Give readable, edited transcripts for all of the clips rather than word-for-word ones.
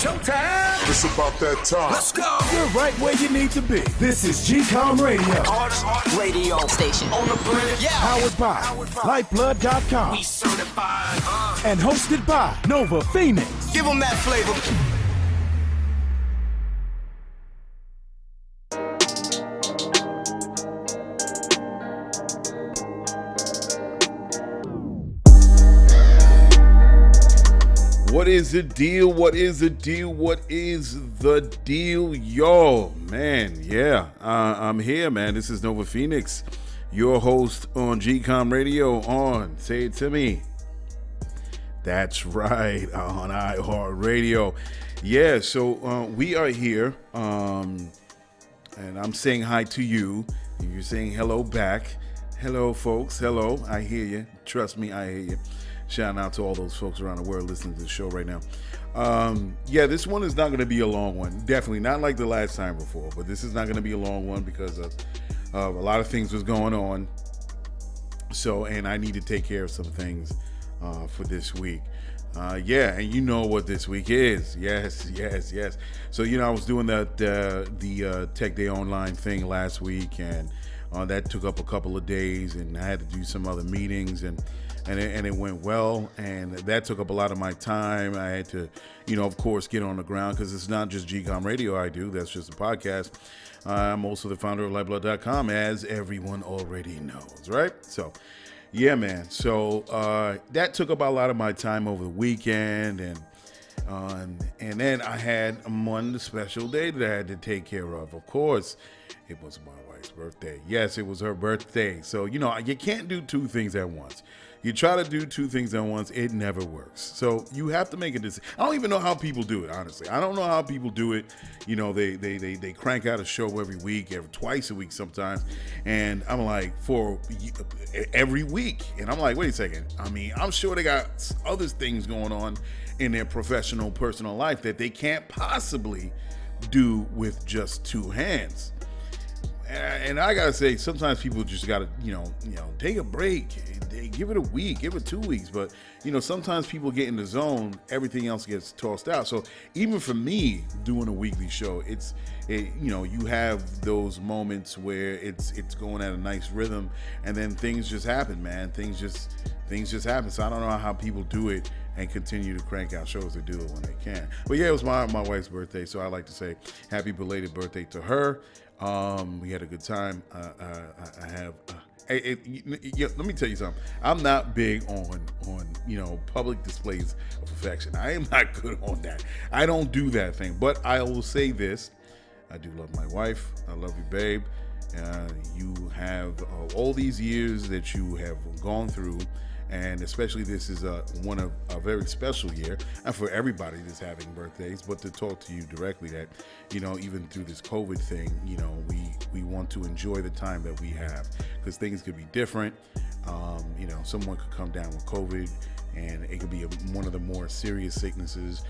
Showtime. It's about that time. Let's go. You're right where you need to be. This is GCOM Radio. Hardest radio station on the planet. Yeah. Powered by Lyfeblood.com. We certified. And hosted by Nova Phoenix. Give them that flavor. What is the deal? What is the deal? What is the deal, y'all? Man, yeah, I'm here, man. This is Nova Phoenix, your host on GCOM Radio on Say It To Me. That's right, on iHeartRadio. Yeah, so we are here, and I'm saying hi to you, and you're saying hello back. Hello, folks. Hello, I hear you. Trust me, I hear you. Shout out to all those folks around the world listening to the show right now. Yeah, this one is not going to be a long one. Definitely not like the last time before, but this is not going to be a long one because of a lot of things was going on. So, and I need to take care of some things for this week. Yeah, and you know what this week is. Yes. So, you know, I was doing the Tech Day Online thing last week, and that took up a couple of days, and I had to do some other meetings, and it went well, and that took up a lot of my time. I had to, you know, of course, get on the ground because it's not just GCOM Radio I do. That's just a podcast. I'm also the founder of Lyfeblood.com, as everyone already knows, right? So, yeah, man. So that took up a lot of my time over the weekend, and then I had one special day that I had to take care of. Of course, it was my wife's birthday. Yes, it was her birthday. So, you know, you can't do two things at once. You try to do two things at once, it never works. So you have to make a decision. I don't even know how people do it, honestly. I don't know how people do it. You know, they crank out a show every week, twice a week sometimes. And I'm like, for every week. And I'm like, wait a second. I mean, I'm sure they got other things going on in their professional, personal life that they can't possibly do with just two hands. And I gotta say, sometimes people just gotta, you know, take a break. Give it a week, give it 2 weeks. But, you know, sometimes people get in the zone, everything else gets tossed out. So even for me doing a weekly show, you know, you have those moments where it's going at a nice rhythm, and then things just happen, man. Things just happen. So I don't know how people do it and continue to crank out shows. They do it when they can. But yeah, it was my wife's birthday, so I like to say happy belated birthday to her. We had a good time. I have. Let me tell you something. I'm not big on you know, public displays of affection. I am not good on that. I don't do that thing. But I will say this: I do love my wife. I love you, babe. You have all these years that you have gone through. And especially this is a very special year, and for everybody that's having birthdays. But to talk to you directly, that, you know, even through this COVID thing, you know, we want to enjoy the time that we have, because things could be different. You know, someone could come down with COVID, and it could be one of the more serious sicknesses,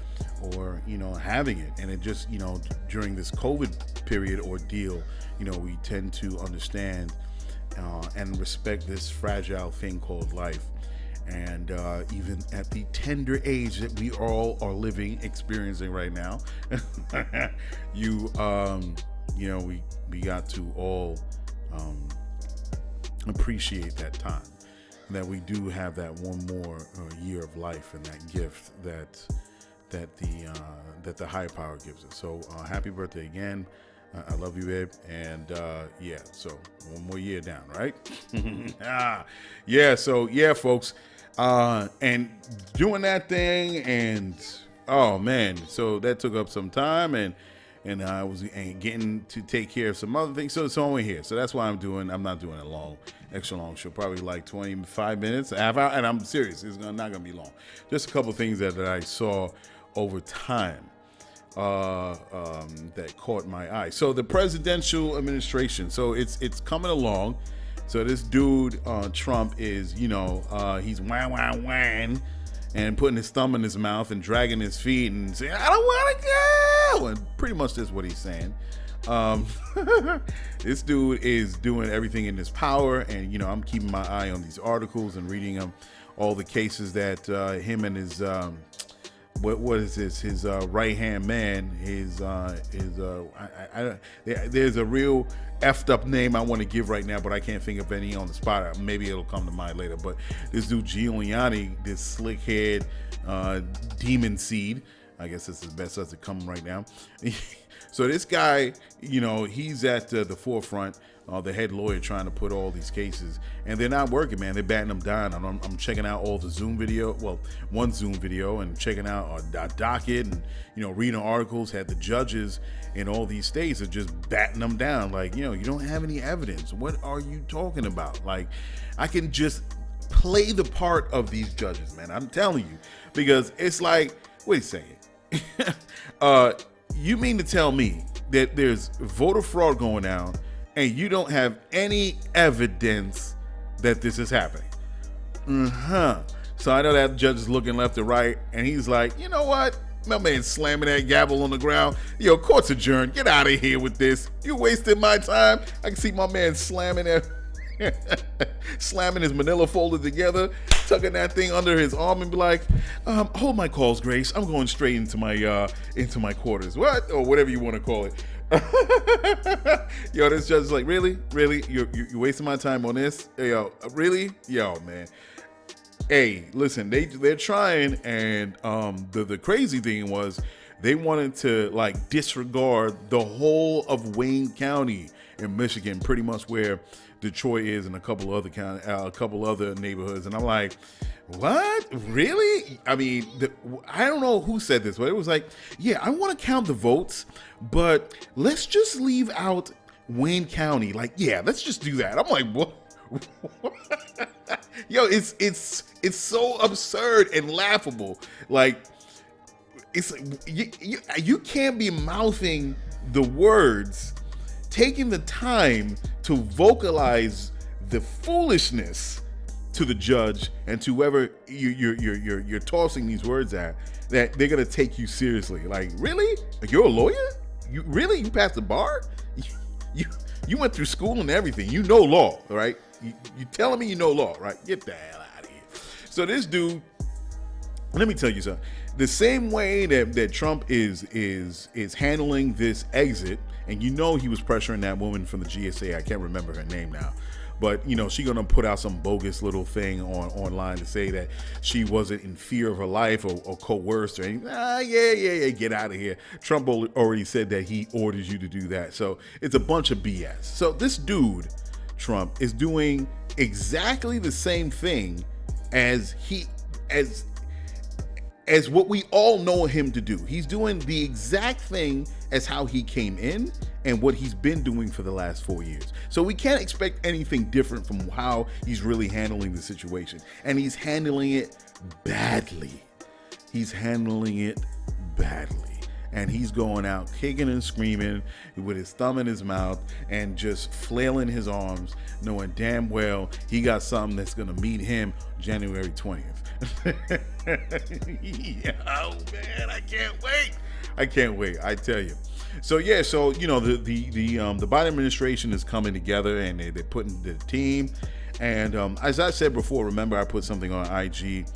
or, you know, having it. And it just, you know, during this COVID period ordeal, you know, we tend to understand and respect this fragile thing called life. And even at the tender age that we all are experiencing right now, you know, we got to all appreciate that time, that we do have that one more year of life, and that gift that the higher power gives us. So happy birthday again. I love you, babe. And yeah, so one more year down, right? Yeah, so yeah, folks. And doing that thing, and oh man, so that took up some time, and I was getting to take care of some other things. So it's only here. So that's why I'm not doing a extra long show, probably like 25 minutes, half hour, and I'm serious. It's not going to be long. Just a couple of things that I saw over time that caught my eye. So the presidential administration, so it's coming along. So this dude, Trump, is, you know, he's whang, and putting his thumb in his mouth and dragging his feet and saying, I don't want to go. And pretty much that's what he's saying. This dude is doing everything in his power. And, you know, I'm keeping my eye on these articles and reading them, all the cases that him and his what is this? His right hand man. There's a real effed up name I want to give right now, but I can't think of any on the spot. Maybe it'll come to mind later. But this dude Giuliani, this slick head demon seed. I guess this is the best as it come right now. So this guy, he's at the forefront, the head lawyer trying to put all these cases, and they're not working, man. They're batting them down. I'm checking out all the Zoom video, one Zoom video, and checking out our docket, and reading articles. Had the judges in all these states are just batting them down, like you don't have any evidence. What are you talking about? Like, I can just play the part of these judges, man. I'm telling you, because it's like, wait a second. You mean to tell me that there's voter fraud going down and you don't have any evidence that this is happening? So I know that judge is looking left and right, and he's like, you know what? My man slamming that gavel on the ground. Yo, court's adjourned. Get out of here with this. You wasted my time. I can see my man slamming that. Slamming his manila folder together, tucking that thing under his arm, and be like, hold my calls, Grace. I'm going straight into my quarters. What? Or whatever you want to call it. Yo, this judge is like, really? You're wasting my time on this? Yo, really? Yo, man. Hey, listen, they're trying, and the crazy thing was they wanted to like disregard the whole of Wayne County in Michigan, pretty much where Detroit is, and a couple other neighborhoods. And I'm like, what? Really? I mean, I don't know who said this, but it was like, yeah, I want to count the votes, but let's just leave out Wayne County. Like, yeah, let's just do that. I'm like, what? Yo, it's so absurd and laughable. Like, it's you can't be mouthing the words, taking the time to vocalize the foolishness to the judge and to whoever you're tossing these words at, that they're gonna take you seriously. Like, really? You're a lawyer? You passed the bar? You went through school and everything. You know law, right? You telling me you know law, right? Get the hell out of here. So this dude, let me tell you something. The same way that Trump is handling this exit, and he was pressuring that woman from the GSA. I can't remember her name now, but she gonna put out some bogus little thing online to say that she wasn't in fear of her life or coerced or anything. Yeah, get out of here. Trump already said that he orders you to do that, so it's a bunch of BS. So this dude, Trump, is doing exactly the same thing as what we all know him to do. He's doing the exact thing as how he came in and what he's been doing for the last 4 years. So we can't expect anything different from how he's really handling the situation. And he's handling it badly. And he's going out kicking and screaming with his thumb in his mouth and just flailing his arms, knowing damn well he got something that's going to meet him January 20th. Oh man, I can't wait. I tell you. So yeah, the Biden administration is coming together, and they're putting the team. And as I said before, remember I put something on IG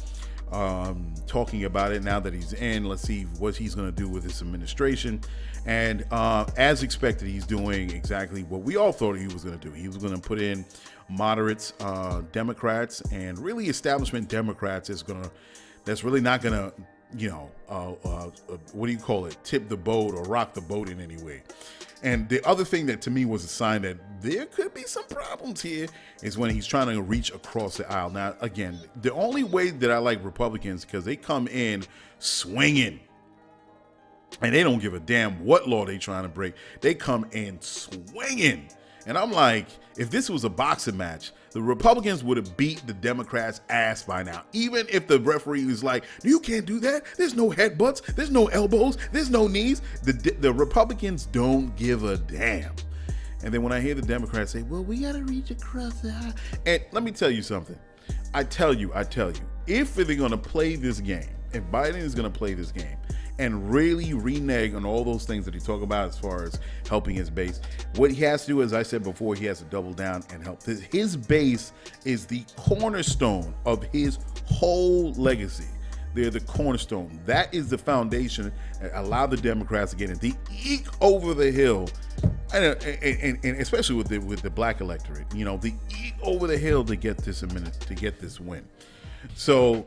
talking about it. Now that he's in, let's see what he's going to do with this administration. And as expected, he's doing exactly what we all thought he was going to do. He was going to put in moderates, Democrats, and really establishment Democrats that's really not going to, what do you call it? Tip the boat or rock the boat in any way. And the other thing that to me was a sign that there could be some problems here is when he's trying to reach across the aisle. Now, again, the only way that I like Republicans, because they come in swinging and they don't give a damn what law they trying to break. They come in swinging. And I'm like, if this was a boxing match, the Republicans would have beat the Democrats' ass by now. Even if the referee was like, you can't do that. There's no headbutts. There's no elbows. There's no knees. The Republicans don't give a damn. And then when I hear the Democrats say, well, we got to reach across the aisle. And let me tell you something. I tell you, if they're going to play this game, if Biden is going to play this game and really renege on all those things that he talked about as far as helping his base, what he has to do, as I said before, he has to double down and help. His base is the cornerstone of his whole legacy. They're the cornerstone. That is the foundation that allow the Democrats to get in. They eke over the hill, and especially with the black electorate. You know, they eke over the hill to get this win. So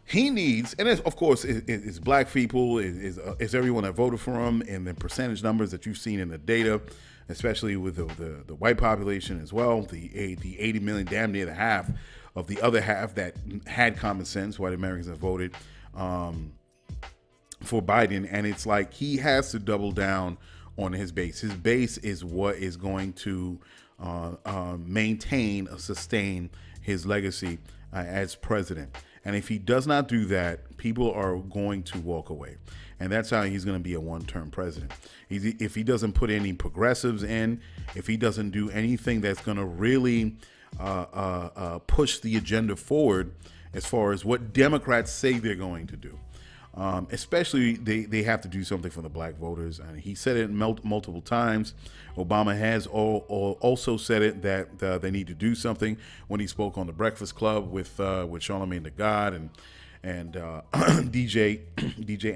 he needs, and of course, it's black people, it's everyone that voted for him, and the percentage numbers that you've seen in the data, especially with the white population as well, the 80 million, damn near the half of the other half that had common sense, white Americans that voted for Biden. And it's like he has to double down on his base. His base is what is going to maintain or sustain his legacy as president. And if he does not do that, people are going to walk away. And that's how he's going to be a one-term president. If he doesn't put any progressives in, if he doesn't do anything that's going to really push the agenda forward as far as what Democrats say they're going to do. Especially they have to do something for the black voters. And he said it multiple times. Obama has also said it that they need to do something when he spoke on the Breakfast Club with Charlamagne the God and DJ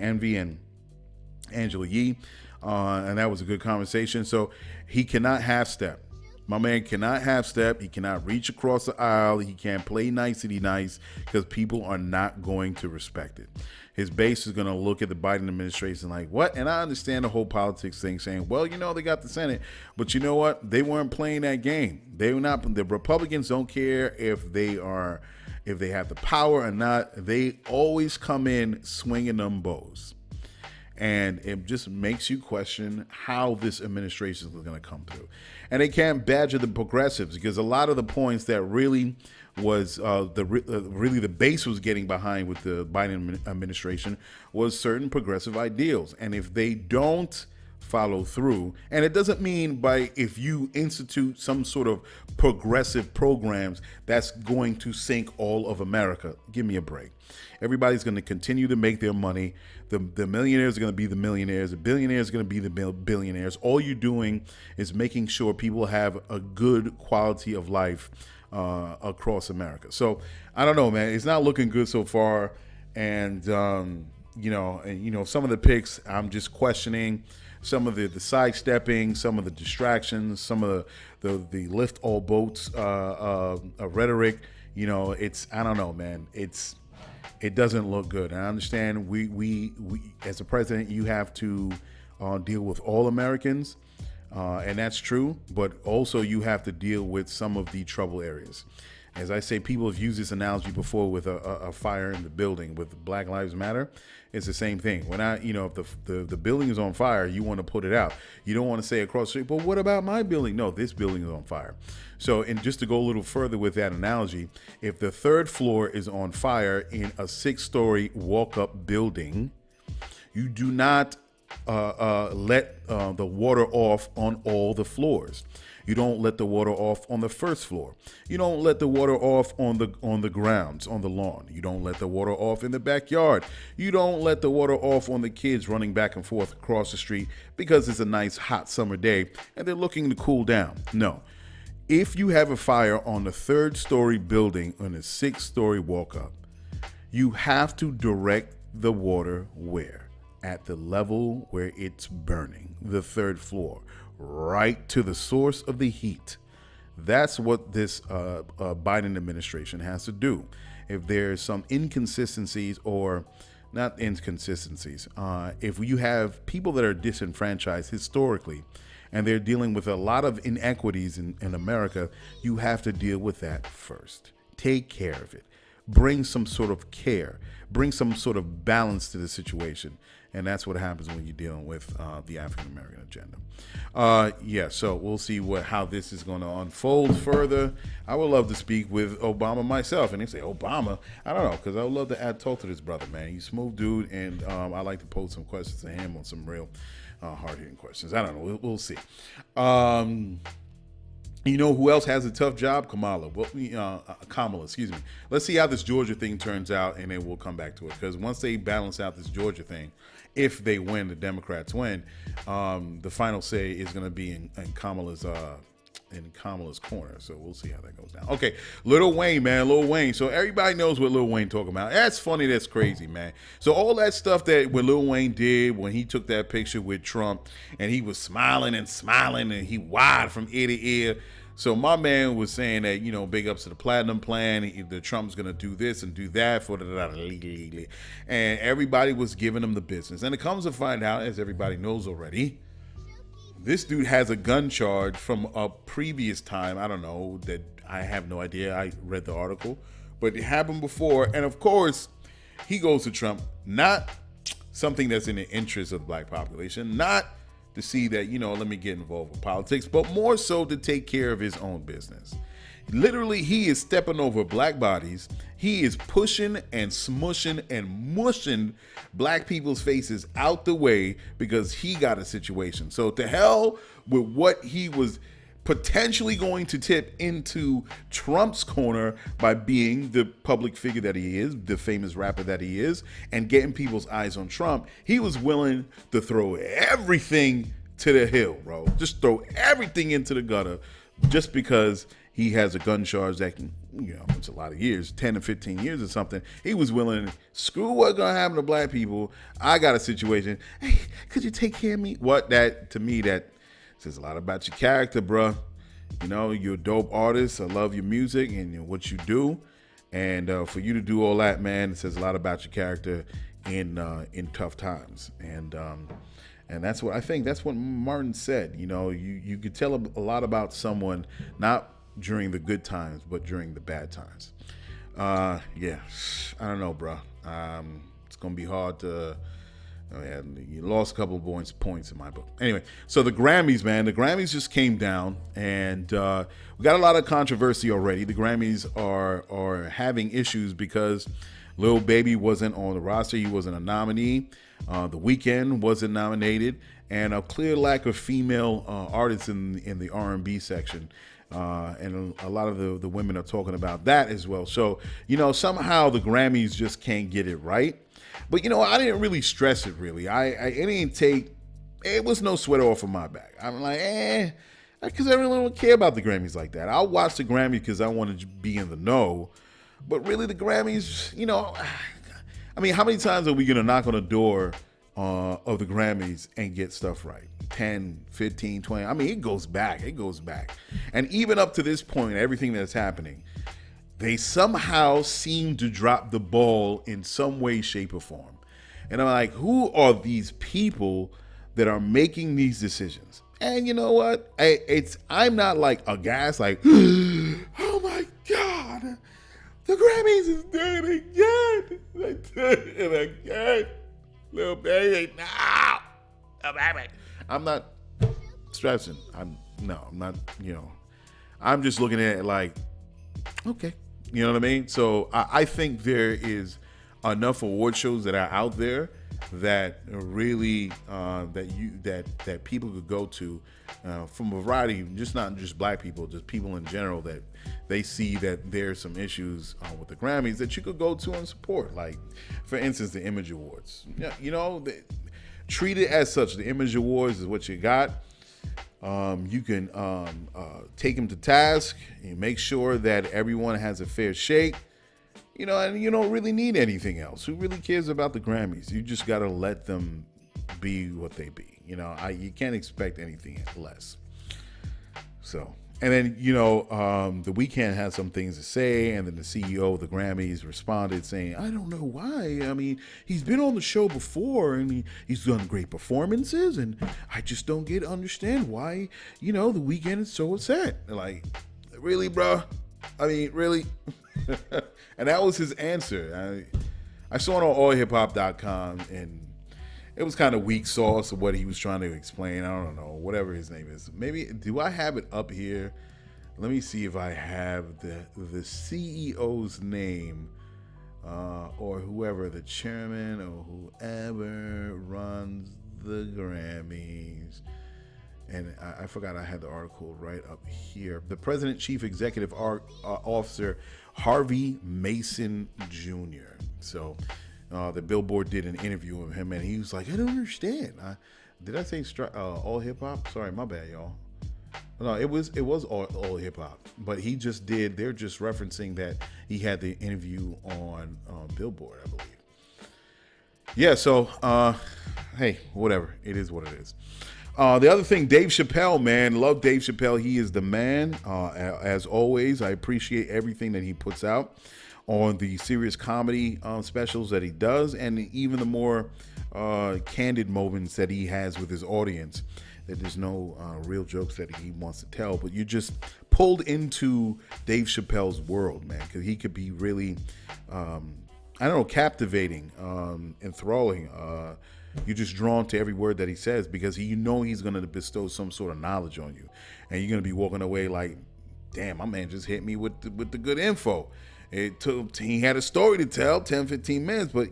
Envy and Angela Yee. And that was a good conversation. So he cannot half-step. My man cannot half-step. He cannot reach across the aisle. He can't play nicety nice because people are not going to respect it. His base is going to look at the Biden administration like, what? And I understand the whole politics thing saying, well, you know, they got the Senate. But you know what? They weren't playing that game. They were not. The Republicans don't care if they have the power or not. They always come in swinging them bows. And it just makes you question how this administration is going to come through. And they can't badger the progressives because a lot of the points that really was the base was getting behind with the Biden administration was certain progressive ideals. And if they don't follow through, and it doesn't mean by if you institute some sort of progressive programs that's going to sink all of America. Give me a break. Everybody's going to continue to make their money. The millionaires are going to be the millionaires. The billionaires are going to be the billionaires. All you're doing is making sure people have a good quality of life across America. So I don't know, man. It's not looking good so far. And some of the picks I'm just questioning. Some of the sidestepping, some of the distractions, some of the lift all boats rhetoric. You know, I don't know, man. It doesn't look good. And I understand we as a president, you have to deal with all Americans, and that's true. But also you have to deal with some of the trouble areas. As I say, people have used this analogy before with a fire in the building with Black Lives Matter. It's the same thing. If the building is on fire, you want to put it out. You don't want to say across the street, but what about my building? No, this building is on fire. So, and just to go a little further with that analogy, if the third floor is on fire in a 6-story walk-up building, you do not let the water off on all the floors. You don't let the water off on the first floor. You don't let the water off on the grounds, on the lawn. You don't let the water off in the backyard. You don't let the water off on the kids running back and forth across the street because it's a nice hot summer day and they're looking to cool down. No. If you have a fire on the 3rd-story building on a 6-story walk-up, you have to direct the water where? At the level where it's burning, the 3rd floor, right to the source of the heat. That's what this Biden administration has to do. If there's some inconsistencies or not inconsistencies, if you have people that are disenfranchised historically, and they're dealing with a lot of inequities in America, you have to deal with that first. Take care of it. Bring some sort of care. Bring some sort of balance to the situation. And that's what happens when you're dealing with the African-American agenda. So we'll see how this is going to unfold further. I would love to speak with Obama myself. And they say, Obama? I don't know, because I would love to talk to this brother, man. He's a smooth dude, and I like to pose some questions to him on some real hard-hitting questions. I don't know. We'll see. You know who else has a tough job? Kamala, excuse me. Let's see how this Georgia thing turns out, and then we'll come back to it. Because once they balance out this Georgia thing, if they win, the Democrats win, the final say is going to be in Kamala's in Kamala's corner. So we'll see how that goes down. Okay, Lil Wayne, man, Lil Wayne. So everybody knows what Lil Wayne talking about. That's funny. That's crazy, man. So all that stuff that when Lil Wayne did when he took that picture with Trump and he was smiling and he wide from ear to ear. So my man was saying that, you know, big ups to the platinum plan. The Trump's going to do this and do that for the and everybody was giving him the business. And it comes to find out, as everybody knows already, this dude has a gun charge from a previous time. I don't know, that I have no idea. I read the article, but it happened before. And of course, he goes to Trump, not something that's in the interest of the black population, not to see that, you know, let me get involved with politics, but more so to take care of his own business. Literally, he is stepping over black bodies. He is pushing and smushing and mushing black people's faces out the way because he got a situation. So to hell with what he was potentially going to tip into Trump's corner by being the public figure that he is, the famous rapper that he is, and getting people's eyes on Trump. He was willing to throw everything to the hill, bro. Just throw everything into the gutter just because he has a gun charge that can, you know, it's a lot of years, 10 to 15 years or something. He was willing to screw what's going to happen to black people. I got a situation. Hey, could you take care of me? What? That, to me, that says a lot about your character, bro. You know, you're a dope artist. I love your music and what you do. And for you to do all that, man, it says a lot about your character in tough times. And that's what I think. That's what Martin said. You know, you could tell a lot about someone, not during the good times, but during the bad times. Yeah, I don't know, bro. It's gonna be hard to. Oh, yeah, you lost a couple of points in my book. Anyway, so the Grammys, man, the Grammys just came down, and we got a lot of controversy already. The Grammys are having issues because Lil Baby wasn't on the roster. He wasn't a nominee. The Weeknd wasn't nominated, and a clear lack of female artists in the R&B section. And a lot of the women are talking about that as well. So, you know, somehow the Grammys just can't get it right. But, you know, I didn't really stress it, really. It was no sweat off of my back. I'm like, because I really don't care about the Grammys like that. I'll watch the Grammys because I want to be in the know. But really, the Grammys, you know, I mean, how many times are we going to knock on the door of the Grammys and get stuff right? 10, 15, 20. I mean, it goes back. And even up to this point, everything that's happening, they somehow seem to drop the ball in some way, shape, or form. And I'm like, who are these people that are making these decisions? And you know what? I'm not like aghast, like, oh my God, the Grammys is doing it again. They did it again. Lil Baby, no. Lil Baby. I'm not stressing. I'm not, you know, I'm just looking at it like, okay. You know what I mean? So I think there is enough award shows that are out there that really that people could go to from a variety, just not just black people, just people in general, that they see that there's some issues with the Grammys that you could go to and support. Like, for instance, the Image Awards. Yeah, you know, treat it as such. The Image Awards is what you got. You can take them to task and make sure that everyone has a fair shake, you know, and you don't really need anything else. Who really cares about the Grammys? You just got to let them be what they be. You know, you can't expect anything less. So, and then, you know, the Weeknd had some things to say, and then the CEO of the Grammys responded saying, I don't know why. I mean, he's been on the show before, and he's done great performances, and I just don't understand why, you know, the Weeknd is so upset. Like, really, bro? I mean, really? And that was his answer. I saw it on allhiphop.com, and it was kind of weak sauce of what he was trying to explain. I don't know, whatever his name is. Maybe, do I have it up here? Let me see if I have the CEO's name, or whoever, the chairman or whoever runs the Grammys. And I forgot I had the article right up here. The President Chief Executive Officer, Harvey Mason Jr. So the Billboard did an interview with him, and he was like, I don't understand. Did I say all hip hop? Sorry, my bad, y'all. No, it was all hip hop, but he just did. They're just referencing that he had the interview on Billboard, I believe. Yeah. So, hey, whatever. It is what it is. The other thing, Dave Chappelle, man, love Dave Chappelle. He is the man. As always, I appreciate everything that he puts out on the serious comedy specials that he does, and even the more candid moments that he has with his audience. That there's no real jokes that he wants to tell, but you're just pulled into Dave Chappelle's world, man, because he could be really, captivating, enthralling. You're just drawn to every word that he says because he's going to bestow some sort of knowledge on you, and you're going to be walking away like, damn, my man just hit me with the good info. He had a story to tell, 10, 15 minutes, but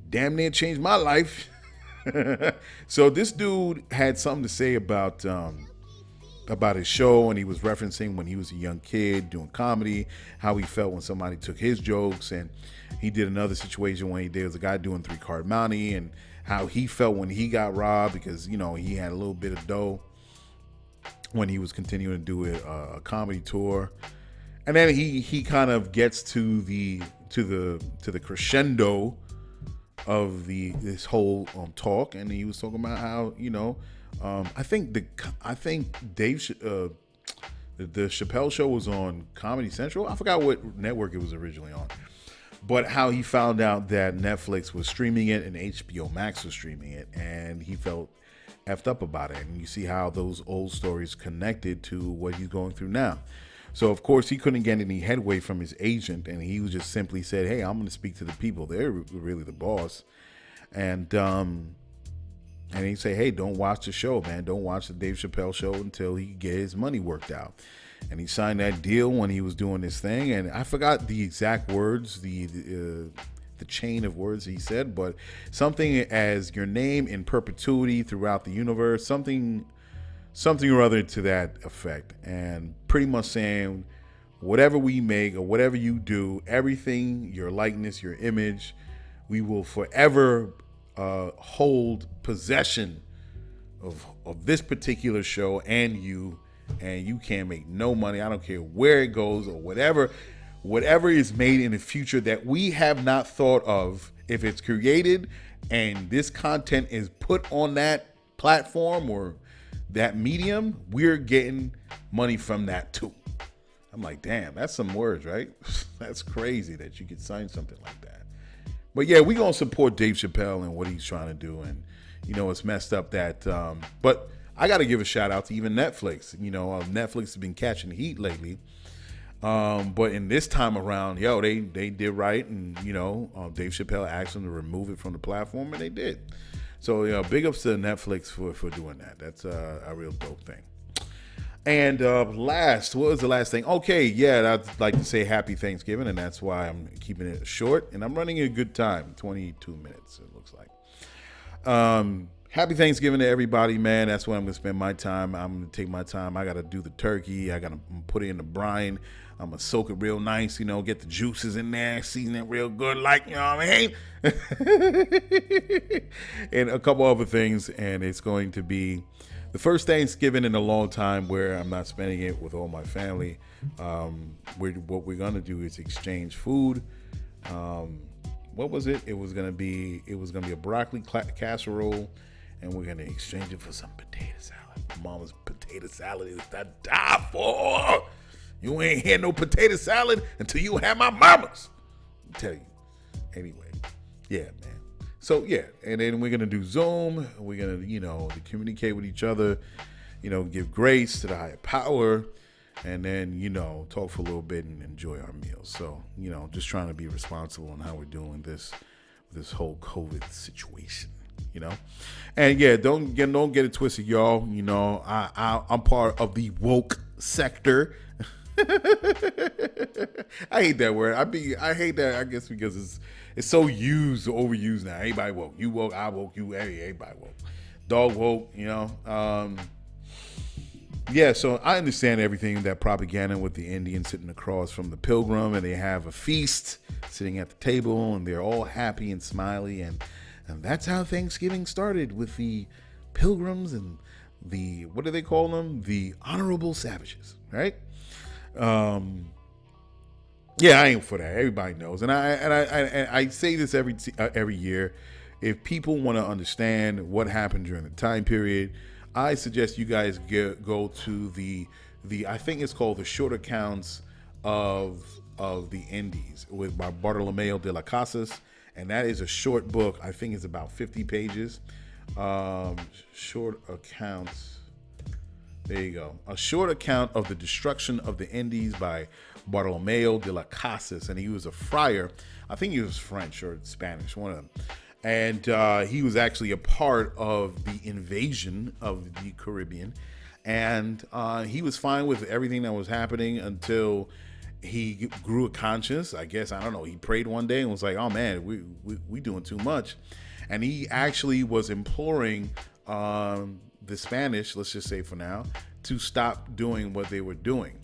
damn near changed my life. So this dude had something to say about his show, and he was referencing when he was a young kid doing comedy, how he felt when somebody took his jokes, and he did another situation when there was a guy doing 3-card money, and how he felt when he got robbed because he had a little bit of dough when he was continuing to do a comedy tour, and then he kind of gets to the crescendo of this whole talk, and he was talking about how I think Dave the Chappelle show was on Comedy Central. I forgot what network it was originally on, but how he found out that Netflix was streaming it and HBO Max was streaming it, and he felt effed up about it. And you see how those old stories connected to what he's going through now. So, of course, he couldn't get any headway from his agent, and he just simply said, hey, I'm going to speak to the people. They're really the boss. And he say, hey, don't watch the show, man. Don't watch the Dave Chappelle show until he get his money worked out. And he signed that deal when he was doing this thing. And I forgot the exact words, the chain of words he said, but something as your name in perpetuity throughout the universe, something or other to that effect, and pretty much saying whatever we make or whatever you do, everything, your likeness, your image, we will forever hold possession of this particular show and you can't make no money. I don't care where it goes or whatever is made in the future that we have not thought of. If it's created and this content is put on that platform or that medium, we're getting money from that too. I'm like, damn, that's some words, right? That's crazy that you could sign something like that. But yeah, we gonna support Dave Chappelle and what he's trying to do. And it's messed up that, but I got to give a shout out to even Netflix. Netflix has been catching heat lately. But in this time around, they did right. And, Dave Chappelle asked them to remove it from the platform, and they did. So, big ups to Netflix for doing that. That's a real dope thing. And what was the last thing? Okay, yeah, I'd like to say happy Thanksgiving, and that's why I'm keeping it short. And I'm running a good time, 22 minutes, it looks like. Happy Thanksgiving to everybody, man. That's where I'm going to spend my time. I'm going to take my time. I got to do the turkey. I got to put it in the brine. I'm going to soak it real nice, get the juices in there, season it real good, like, what I mean? And a couple other things. And it's going to be the first Thanksgiving in a long time where I'm not spending it with all my family. What we're going to do is exchange food. What was it? It was going to be a broccoli casserole, and we're going to exchange it for some potato salad. Mama's potato salad is to die for. You ain't had no potato salad until you had my mama's. I'll tell you. Anyway, yeah, man. So, yeah, and then we're going to do Zoom. We're going to, communicate with each other, give grace to the higher power, and then, talk for a little bit and enjoy our meals. So, just trying to be responsible on how we're doing this whole COVID situation, And, yeah, don't get it twisted, y'all. I'm part of the woke sector. I hate that word. I hate that, I guess, because it's so overused now. Everybody woke. You woke, I woke, you, everybody woke. Dog woke, Yeah, so I understand everything, that propaganda with the Indians sitting across from the pilgrim, and they have a feast sitting at the table, and they're all happy and smiley, and that's how Thanksgiving started, with the pilgrims and what do they call them? The honorable savages, right? Yeah, I ain't for that. Everybody knows, and I say this every year. If people want to understand what happened during the time period, I suggest you guys go to the I think it's called the Short Accounts of the Indies by Bartolomeo de las Casas, and that is a short book. I think it's about 50 pages. Short accounts. There you go. A short account of the destruction of the Indies by Bartolomeo de las Casas, and he was a friar. I think he was French or Spanish, one of them. And he was actually a part of the invasion of the Caribbean. And he was fine with everything that was happening until he grew a conscience. I guess, I don't know, he prayed one day and was like, oh man, we doing too much. And he actually was imploring the Spanish, let's just say for now, to stop doing what they were doing.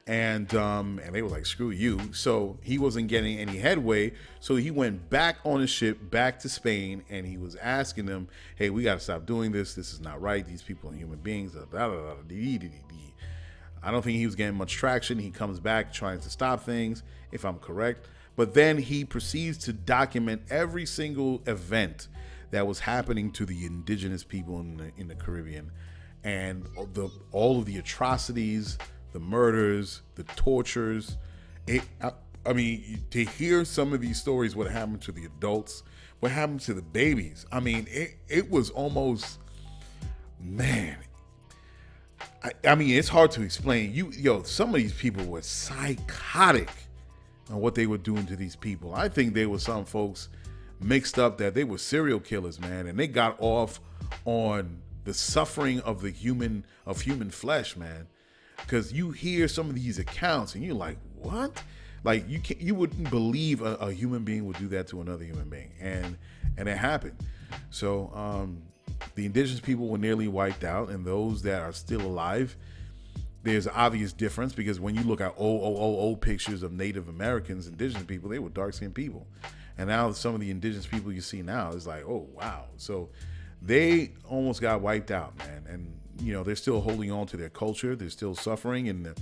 And they were like, screw you. So he wasn't getting any headway. So he went back on his ship, back to Spain, and he was asking them, hey, we got to stop doing this. This is not right. These people are human beings. I don't think he was getting much traction. He comes back trying to stop things, if I'm correct. But then he proceeds to document every single event that was happening to the indigenous people in the Caribbean, and all of the atrocities, the murders, the tortures. I mean, to hear some of these stories, what happened to the adults, what happened to the babies. I mean, it was almost, man. I mean, it's hard to explain. Some of these people were psychotic on what they were doing to these people. I think there were some folks mixed up that they were serial killers, man, and they got off on the suffering of human flesh, man. Because you hear some of these accounts and you're like, what? Like you wouldn't believe a human being would do that to another human being, and it happened. So the indigenous people were nearly wiped out, and those that are still alive, there's an obvious difference, because when you look at old pictures of Native Americans, indigenous people, they were dark-skinned people. And now some of the indigenous people you see now is like, oh, wow. So they almost got wiped out, man. And, they're still holding on to their culture. They're still suffering in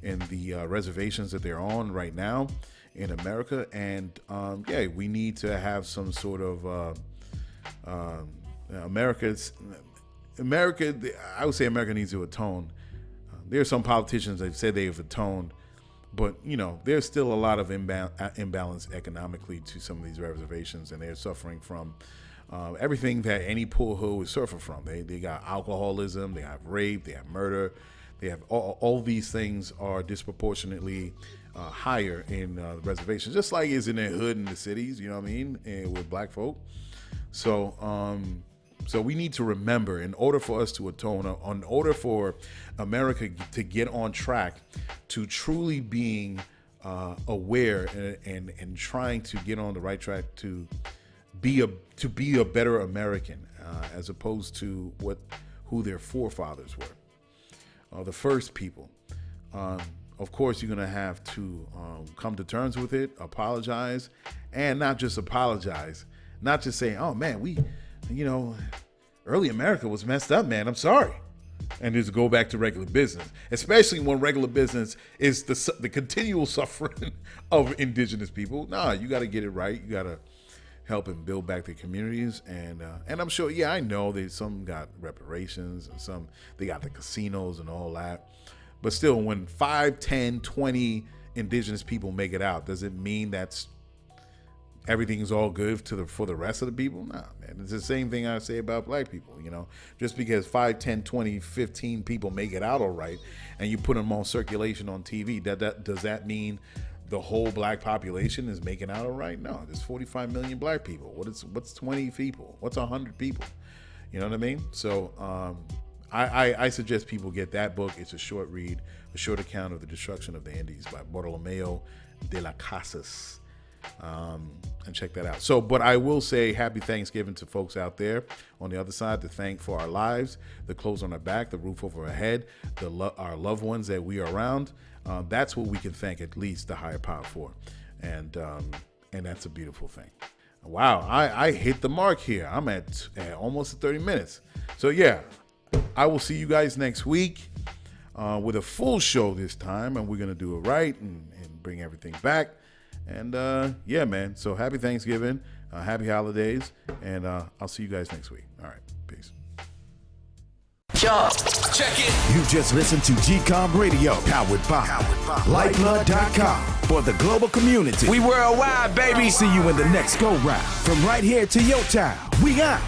the reservations that they're on right now in America. And, we need to have some sort of America, I would say America needs to atone. There are some politicians that say they've atoned, but there's still a lot of imbalance economically to some of these reservations, and they're suffering from everything that any poor hood would suffer from. They got alcoholism, they have rape, they have murder, they have all these things are disproportionately higher in reservations, just like is in the hood in the cities. You know what I mean? And with black folk. So we need to remember, in order for us to atone, in order for America to get on track to truly being aware and trying to get on the right track to be a better American, as opposed to who their forefathers were, the first people. Of course, you're going to have to come to terms with it, apologize, and not just apologize, not just say, oh man, early America was messed up, man, I'm sorry, and just go back to regular business, especially when regular business is the continual suffering of indigenous people. Nah, you got to get it right. You got to help and build back their communities, and I'm sure, I know some got reparations, and some they got the casinos and all that, but still, when 5, 10, 20 indigenous people make it out, does it mean that's everything's all good for the rest of the people? Nah, man. It's the same thing I say about black people, Just because 5, 10, 20, 15 people make it out all right, and you put them on circulation on TV, does that mean the whole black population is making out all right? No, there's 45 million black people. What's 20 people? What's 100 people? You know what I mean? So I suggest people get that book. It's a short read, a short account of the destruction of the Indies by Bartolomeo de las Casas. And check that out. So, but I will say happy Thanksgiving to folks out there on the other side, to thank for our lives, the clothes on our back, the roof over our head, our loved ones that we are around. That's what we can thank at least the higher power for. And that's a beautiful thing. Wow, I hit the mark here. I'm at almost 30 minutes. So yeah, I will see you guys next week with a full show this time, and we're gonna do it right and bring everything back. And yeah, man. So happy Thanksgiving, happy holidays, and I'll see you guys next week. All right, peace. Yo, check it. You just listened to GCOM Radio, powered by Lyfeblood.com. For the global community. We worldwide, baby. See you in the next go-round. From right here to your town. We out.